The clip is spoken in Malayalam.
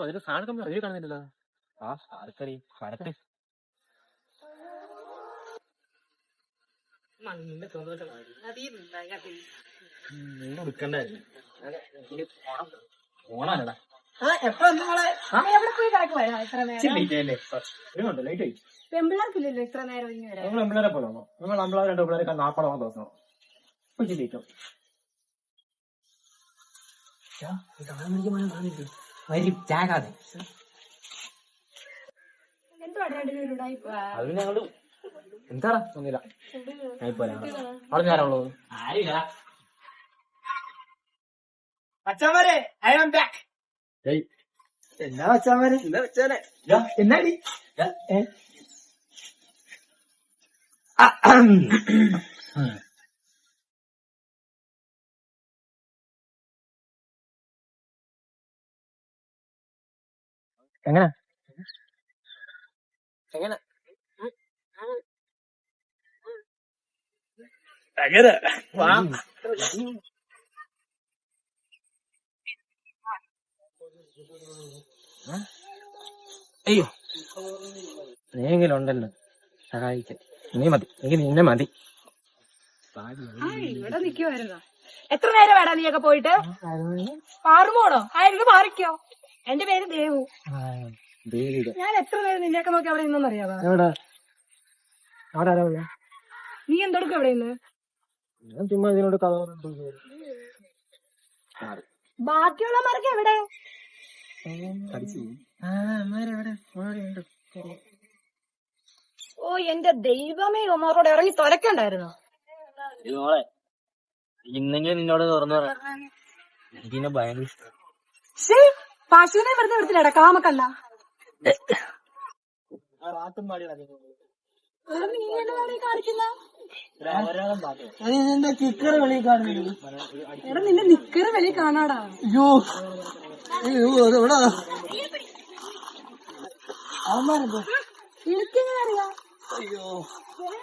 അതിന്റെ സാധനം കമ്പി അതിൽ കാണുന്നില്ലല്ലോ. ആ ആർക്കറി വരട്ടെ. ഓണാണടാ. പെമ്പിള്ളേർക്കില്ലല്ലോ ഇത്ര നേരം നിങ്ങൾ പിള്ളേരെ പോലോ നിങ്ങൾ നമ്മളെ 2 പിള്ളേരെ നാപ്പടം ദിവസം ഉച്ചിട്ടോ വരും ചാകാതെ. അത് ഞങ്ങള് എന്താടാ ഒന്നുമില്ല. ഞാനിപ്പോരാ അവിടെ ഞാനുള്ളത് ആരില്ല. അച്ഛന്മാരെ ഐ ആം ബാക്ക്. എന്നാ അച്ഛന്മാരെ എന്താ വെച്ചാലേ എന്നാടി എങ്ങനെ എങ്ങനെ അങ്ങനെ വാ. അയ്യോ നീയെങ്കിലും ഉണ്ടല്ലോ സഹായിക്കാൻ. നീ മതി എനിക്ക് നിന്നെ മതി. ഇവിടെ നിക്കുവായിരുന്നോ? എത്ര നേരം വേടാ നീയൊക്കെ പോയിട്ട്? പാറുമോടോ? ആയിരുന്നു മാറിക്കോ. എന്റെ പേര് ദേവു. ഞാൻ എത്ര നേരം നിന്നെയൊക്കെ നോക്കി അവിടെ നിന്നറിയാവാ? നീ എന്തെടുക്കും എവിടെ നിന്ന്? ഞാൻ ചുമ്മാ ഇതിനോട് കഥ ബാക്കിയുള്ളമാരൊക്കെ എവിടെ? ഓ എന്റെ ദൈവമേ, ഉമാറോട് ഇറങ്ങി തുരക്കണ്ടായിരുന്നോ? ഇതോളെ ഇന്നെങ്കിലും നിന്നോട് തുറന്നു പറയാം. എനിക്കിന്നെ ഭയങ്കര ഇഷ്ടം. പശുവിനെ വെറുതെ എടുത്തില്ലടാ കാമക്കല്ല. നീ എന്താണ് കാണിക്കുന്ന? കിക്കറ് വെളി കാണുന്നു. എടാ നിന്റെ നിക്കറ് വെളി കാണാടാ. അയ്യോ എവിടാ അവന്മാരെന്തോ എനിക്കെങ്ങനെ അറിയാം? അയ്യോ